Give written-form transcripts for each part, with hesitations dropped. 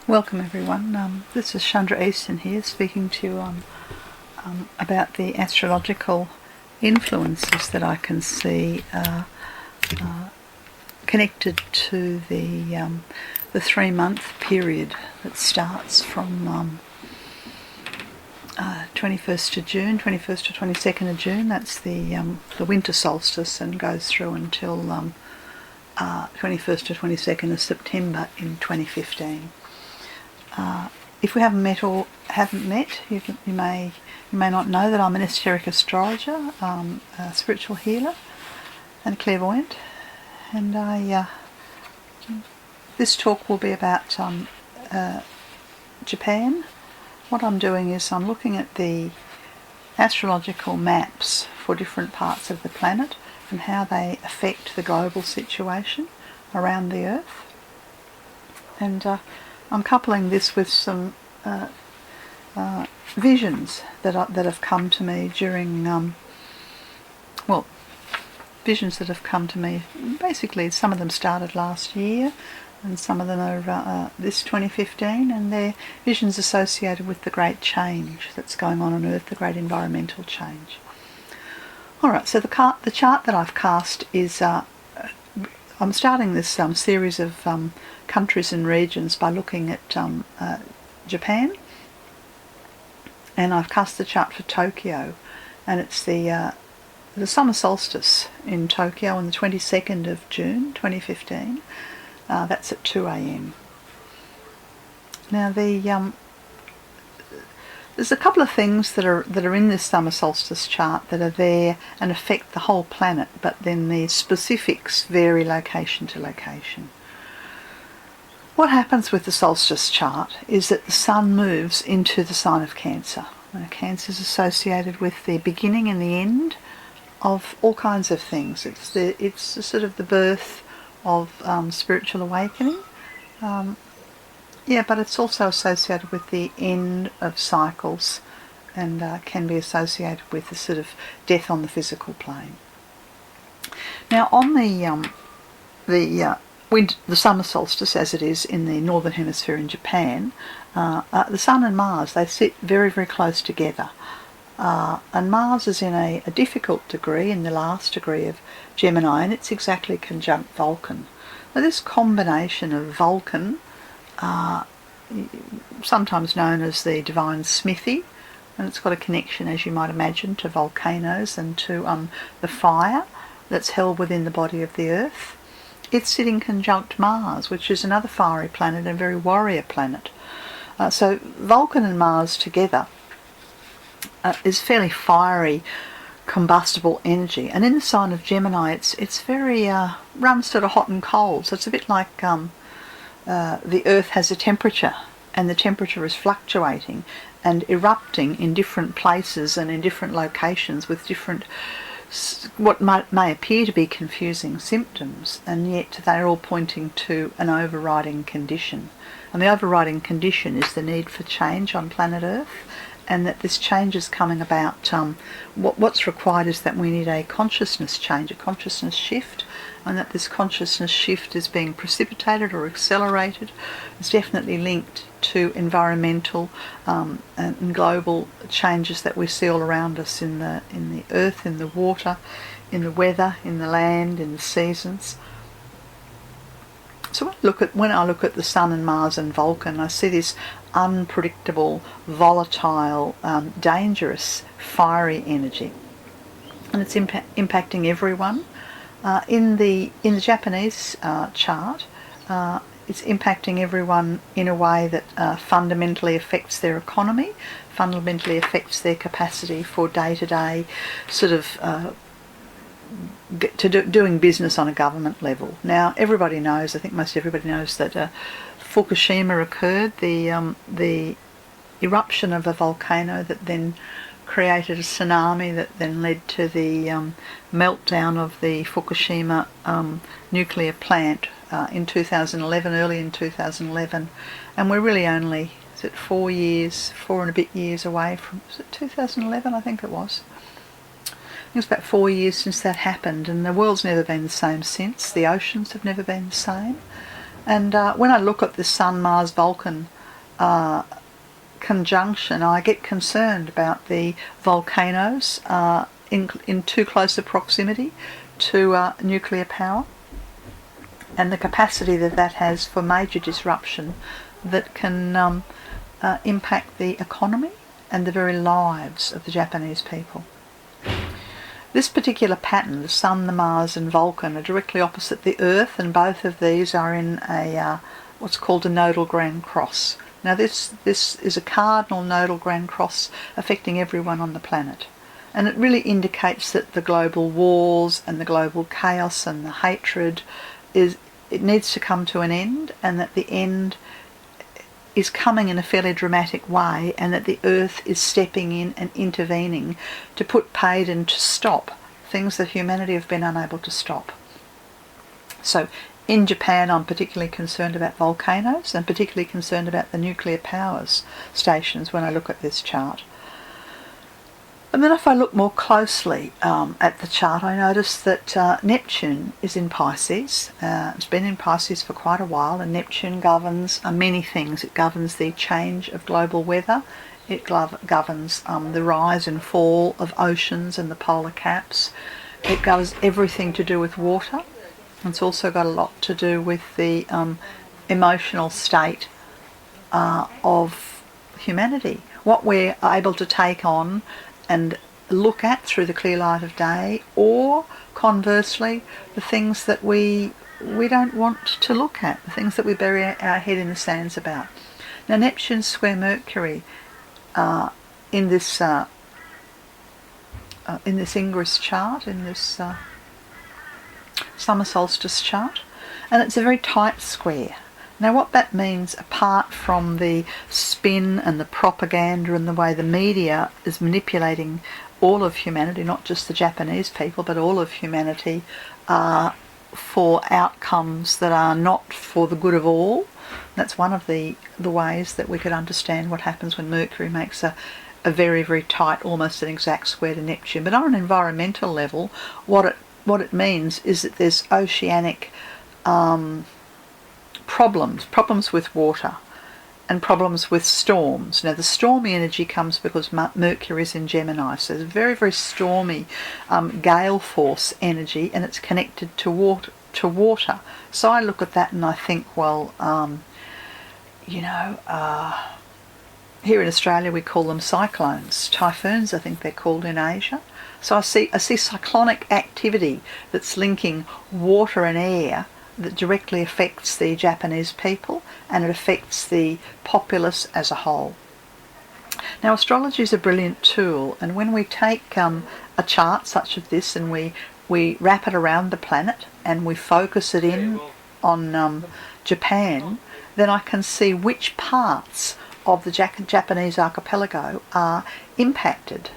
Welcome everyone. This is Chandra Easton here, speaking to you about the astrological influences that I can see connected to the 3-month period that starts from 21st of June, 21st to 22nd of June. That's the winter solstice, and goes through until 21st to 22nd of September in 2015. If we haven't met, you may not know that I'm an esoteric astrologer, a spiritual healer, and a clairvoyant. And this talk will be about Japan. What I'm doing is I'm looking at the astrological maps for different parts of the planet and how they affect the global situation around the Earth. And I'm coupling this with some visions that have come to me during, visions that have come to me. Basically, some of them started last year, and some of them are this 2015, and they're visions associated with the great change that's going on Earth, the great environmental change. Alright, so the chart that I've cast is, I'm starting this series of countries and regions by looking at Japan, and I've cast the chart for Tokyo, and it's the summer solstice in Tokyo on the 22nd of June 2015. That's at 2 a.m. Now there's a couple of things that are in this summer solstice chart that are there and affect the whole planet, but then the specifics vary location to location. What happens with the solstice chart is that the sun moves into the sign of Cancer. Now, Cancer is associated with the beginning and the end of all kinds of things. It's sort of the birth of spiritual awakening. But it's also associated with the end of cycles, and can be associated with the sort of death on the physical plane. Now, on the summer solstice, as it is in the northern hemisphere in Japan, the Sun and Mars, they sit very, very close together. And Mars is in a difficult degree, in the last degree of Gemini, and it's exactly conjunct Vulcan. Now, this combination of Vulcan, sometimes known as the divine smithy, and it's got a connection, as you might imagine, to volcanoes and to the fire that's held within the body of the Earth. It's sitting conjunct Mars, which is another fiery planet and a very warrior planet. So Vulcan and Mars together is fairly fiery, combustible energy. And in the sign of Gemini, it's very runs sort of hot and cold. So it's a bit like the Earth has a temperature, and the temperature is fluctuating and erupting in different places and in different locations with different, what may appear to be confusing symptoms, and yet they're all pointing to an overriding condition. And the overriding condition is the need for change on planet Earth, and that this change is coming about. What's required is that we need a consciousness change, a consciousness shift, and that this consciousness shift is being precipitated or accelerated. It's definitely linked to environmental and global changes that we see all around us in the earth, in the water, in the weather, in the land, in the seasons. So when I look at the Sun and Mars and Vulcan, I see this unpredictable, volatile, dangerous, fiery energy, and it's impacting everyone. In the Japanese chart, it's impacting everyone in a way that fundamentally affects their economy, fundamentally affects their capacity for day-to-day sort of doing business on a government level. Now, everybody knows, I think most everybody knows, that Fukushima occurred, the eruption of a volcano that then created a tsunami that then led to the meltdown of the Fukushima nuclear plant in 2011, early in 2011, and we're really only, 4 and a bit years away from, was it 2011? I think it was. It was about 4 years since that happened, and the world's never been the same since. The oceans have never been the same. And when I look at the Sun, Mars, Vulcan conjunction, I get concerned about the volcanoes in too close a proximity to nuclear power, and the capacity that has for major disruption that can impact the economy and the very lives of the Japanese people. This particular pattern, the Sun, the Mars and Vulcan, are directly opposite the Earth, and both of these are in a what's called a nodal grand cross. Now this is a cardinal nodal grand cross affecting everyone on the planet, and it really indicates that the global wars and the global chaos and the hatred it needs to come to an end, and that the end is coming in a fairly dramatic way, and that the Earth is stepping in and intervening to put paid and to stop things that humanity have been unable to stop. So in Japan, I'm particularly concerned about volcanoes, and particularly concerned about the nuclear powers stations when I look at this chart. And then if I look more closely at the chart, I notice that Neptune is in Pisces. It's been in Pisces for quite a while, and Neptune governs many things. It governs the change of global weather. It governs the rise and fall of oceans and the polar caps. It governs everything to do with water. It's also got a lot to do with the emotional state of humanity, what we're able to take on and look at through the clear light of day, or conversely the things that we don't want to look at, the things that we bury our head in the sands about. Now Neptune square Mercury in this Ingress chart, in this summer solstice chart, and it's a very tight square. Now what that means, apart from the spin and the propaganda and the way the media is manipulating all of humanity, not just the Japanese people, but all of humanity, for outcomes that are not for the good of all. That's one of the ways that we could understand what happens when Mercury makes a very, very tight, almost an exact square to Neptune. But on an environmental level, what it means is that there's oceanic problems with water, and problems with storms. Now the stormy energy comes because Mercury is in Gemini, so there's very, very stormy gale force energy, and it's connected to water. So I look at that and I think, well, here in Australia we call them cyclones, typhoons I think they're called in Asia. So I see cyclonic activity that's linking water and air that directly affects the Japanese people, and it affects the populace as a whole. Now astrology is a brilliant tool, and when we take a chart such as this and we wrap it around the planet and we focus it in on Japan, then I can see which parts of the Japanese archipelago are impacted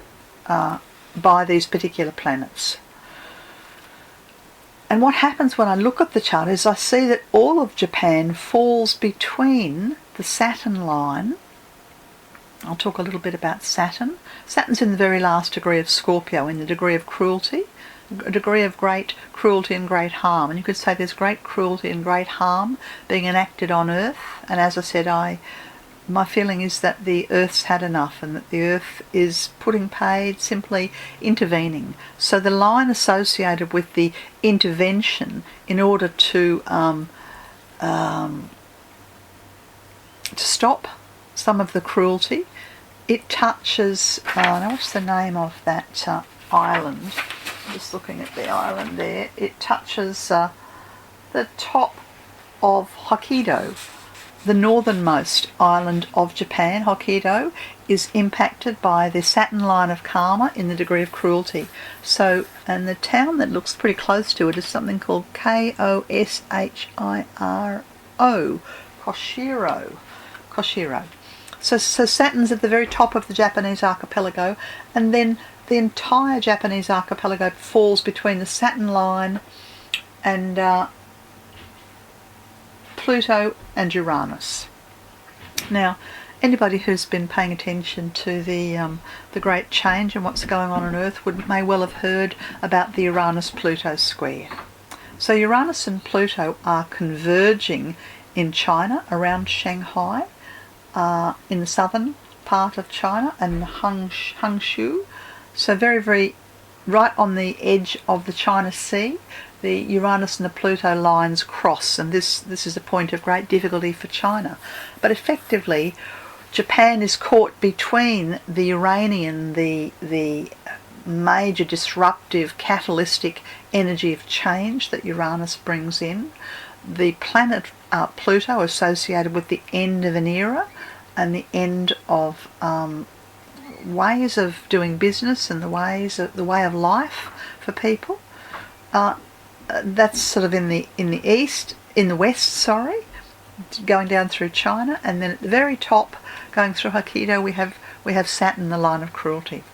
by these particular planets. And what happens when I look at the chart is I see that all of Japan falls between the Saturn line. I'll talk a little bit about Saturn. Saturn's in the very last degree of Scorpio, in the degree of cruelty, a degree of great cruelty and great harm. And you could say there's great cruelty and great harm being enacted on Earth. And as I said, my feeling is that the Earth's had enough, and that the Earth is putting paid, simply intervening. So the line associated with the intervention in order to stop some of the cruelty, it touches, now what's the name of that island? I'm just looking at the island there. It touches the top of Hokkaido. The northernmost island of Japan, Hokkaido, is impacted by the Saturn line of karma in the degree of cruelty. So, and the town that looks pretty close to it is something called Koshiro, Koshiro. So Saturn's at the very top of the Japanese archipelago, and then the entire Japanese archipelago falls between the Saturn line and Pluto and Uranus. Now, anybody who's been paying attention to the great change and what's going on Earth may well have heard about the Uranus-Pluto square. So Uranus and Pluto are converging in China around Shanghai. in the southern part of China, and Hangzhou. So very, very right on the edge of the China Sea. The Uranus and the Pluto lines cross, and this is a point of great difficulty for China. But effectively, Japan is caught between the Uranian, the major disruptive catalytic energy of change that Uranus brings in, the planet Pluto associated with the end of an era and the end of ways of doing business and the way of life for people. That's sort of in the west, going down through China, and then at the very top, going through Hokkaido, we have Saturn, the line of cruelty.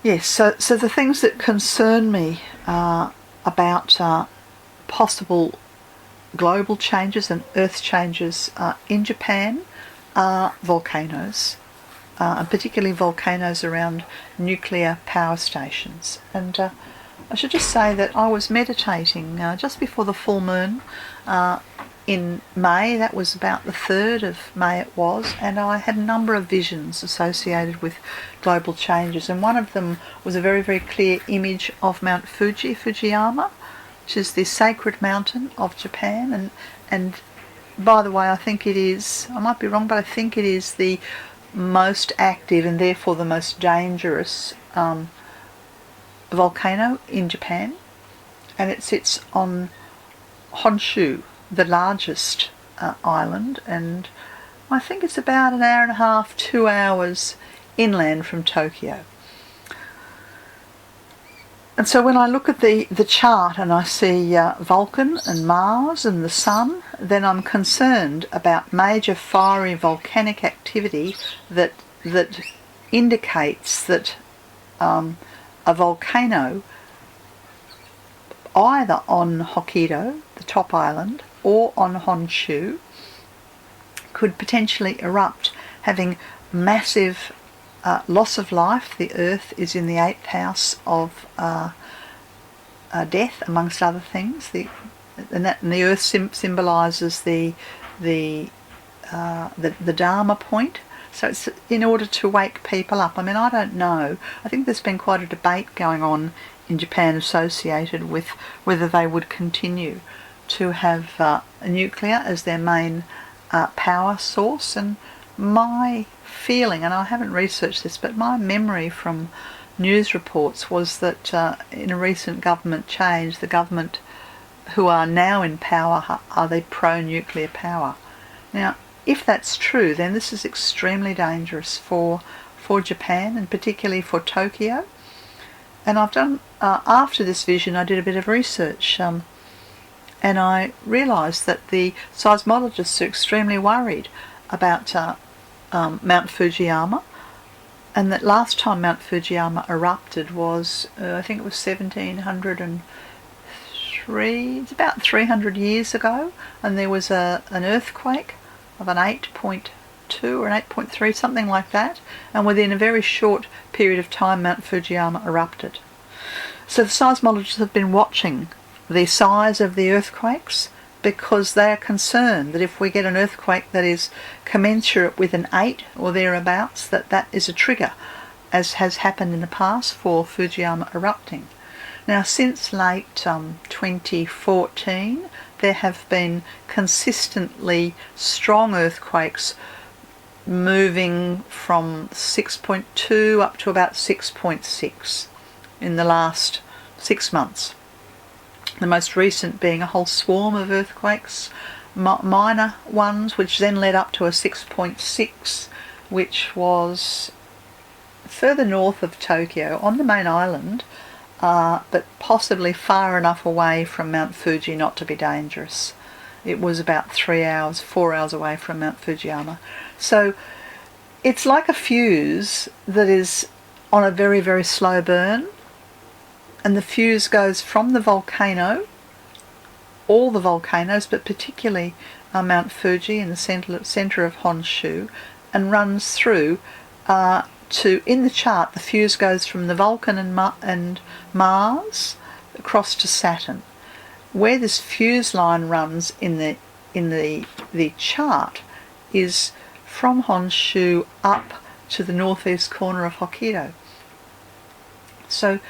Yes, so the things that concern me about possible global changes and Earth changes in Japan are volcanoes, and particularly volcanoes around nuclear power stations. And I should just say that I was meditating just before the full moon in May. That was about the 3rd of May it was, and I had a number of visions associated with global changes, and one of them was a very, very clear image of Mount Fujiyama, which is the sacred mountain of Japan, and by the way, I think it is, I might be wrong, but I think it is the most active and therefore the most dangerous volcano in Japan, and it sits on Honshu, the largest island, and I think it's about an hour and a half, 2 hours inland from Tokyo. And so when I look at the chart and I see Vulcan and Mars and the Sun, then I'm concerned about major fiery volcanic activity that indicates that a volcano either on Hokkaido, the top island, or on Honshu could potentially erupt, having massive loss of life. The Earth is in the 8th house of death, amongst other things. And the Earth symbolises the Dharma point. So it's in order to wake people up. I mean, I don't know. I think there's been quite a debate going on in Japan associated with whether they would continue to have nuclear as their main power source. And my feeling, and I haven't researched this, but my memory from news reports was that in a recent government change, the government who are now in power are the pro-nuclear power. Now, if that's true, then this is extremely dangerous for Japan, and particularly for Tokyo. And I've done, after this vision, I did a bit of research, and I realised that the seismologists are extremely worried about Mount Fujiyama, and that last time Mount Fujiyama erupted was, I think it was 1703, it's about 300 years ago, and there was an earthquake of an 8.2 or an 8.3, something like that, and within a very short period of time Mount Fujiyama erupted. So the seismologists have been watching the size of the earthquakes, because they are concerned that if we get an earthquake that is commensurate with an 8 or thereabouts, that is a trigger, as has happened in the past for Fujiyama erupting. Now, since late 2014, there have been consistently strong earthquakes moving from 6.2 up to about 6.6 in the last 6 months. The most recent being a whole swarm of earthquakes, minor ones, which then led up to a 6.6, which was further north of Tokyo on the main island, but possibly far enough away from Mount Fuji not to be dangerous. It was about 4 hours away from Mount Fujiyama. So it's like a fuse that is on a very, very slow burn, and the fuse goes from the volcano, all the volcanoes, but particularly Mount Fuji in the centre of Honshu, and runs through in the chart, the fuse goes from the Vulcan and Mars across to Saturn. Where this fuse line runs in the the chart is from Honshu up to the northeast corner of Hokkaido. So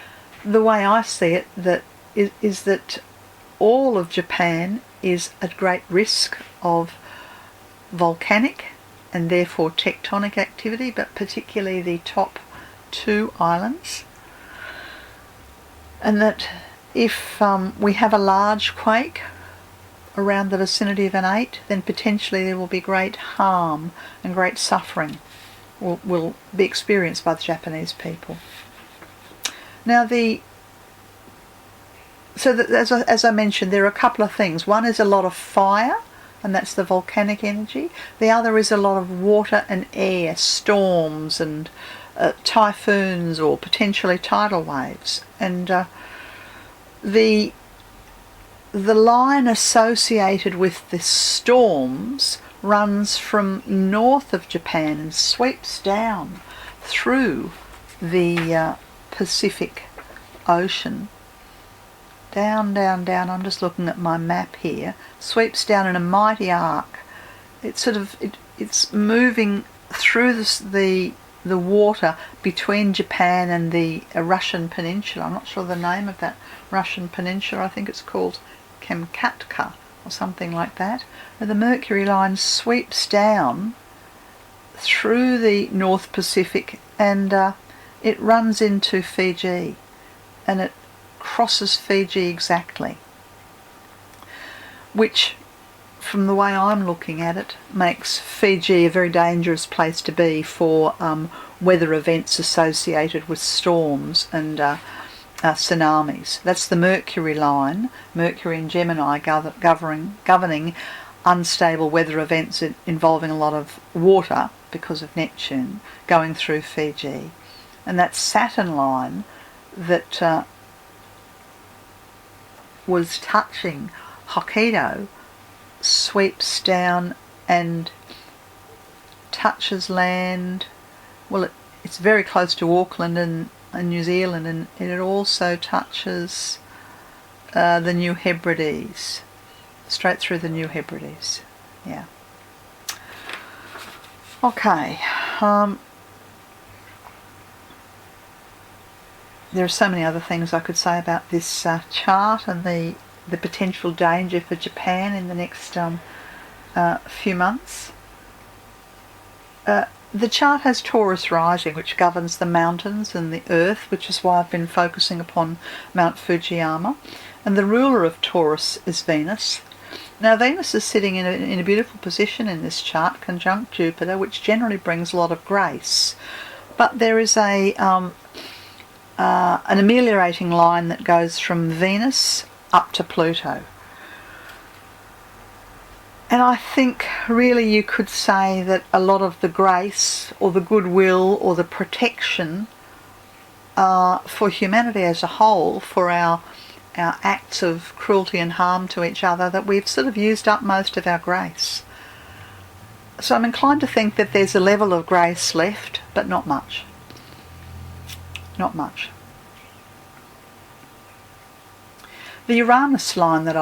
the way I see it is that all of Japan is at great risk of volcanic and therefore tectonic activity, but particularly the top two islands. And that if we have a large quake around the vicinity of an 8, then potentially there will be great harm and great suffering will be experienced by the Japanese people. Now as I mentioned, there are a couple of things. One is a lot of fire, and that's the volcanic energy. The other is a lot of water and air, storms and typhoons or potentially tidal waves. And the line associated with the storms runs from north of Japan and sweeps down through the Pacific Ocean. Down, I'm just looking at my map here, sweeps down in a mighty arc. It's moving through the water between Japan and the Russian peninsula. I'm not sure the name of that Russian peninsula. I think it's called Kamchatka or something like that. And the Mercury line sweeps down through the North Pacific, and it runs into Fiji, and it crosses Fiji exactly, which, from the way I'm looking at it, makes Fiji a very dangerous place to be for weather events associated with storms and tsunamis. That's the Mercury line, Mercury and Gemini governing unstable weather events involving a lot of water because of Neptune going through Fiji. And that Saturn line that was touching Hokkaido sweeps down and touches land. Well, it's very close to Auckland and New Zealand, and it also touches the New Hebrides, straight through the New Hebrides. Yeah. Okay. There are so many other things I could say about this chart and the potential danger for Japan in the next few months. The chart has Taurus rising, which governs the mountains and the earth, which is why I've been focusing upon Mount Fujiyama. And the ruler of Taurus is Venus. Now Venus is sitting in a beautiful position in this chart, conjunct Jupiter, which generally brings a lot of grace. But there is an ameliorating line that goes from Venus up to Pluto. And I think really you could say that a lot of the grace or the goodwill or the protection for humanity as a whole, for our acts of cruelty and harm to each other, that we've sort of used up most of our grace. So I'm inclined to think that there's a level of grace left, but not much. Not much. The Uranus line that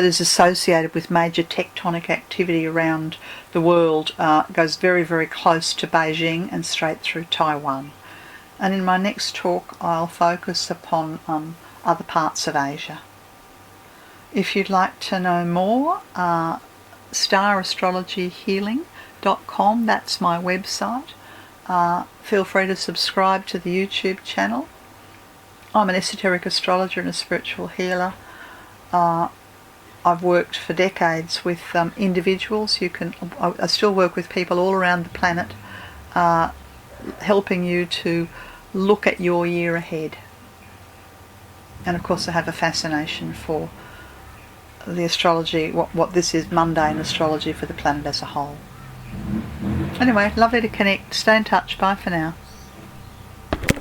is associated with major tectonic activity around the world goes very, very close to Beijing and straight through Taiwan. And in my next talk I'll focus upon other parts of Asia. If you'd like to know more, starastrologyhealing.com, that's my website. Feel free to subscribe to the YouTube channel. I'm an esoteric astrologer and a spiritual healer. I've worked for decades with individuals. I still work with people all around the planet, helping you to look at your year ahead. And of course I have a fascination for the astrology, what this is, mundane astrology for the planet as a whole. Anyway, lovely to connect. Stay in touch. Bye for now.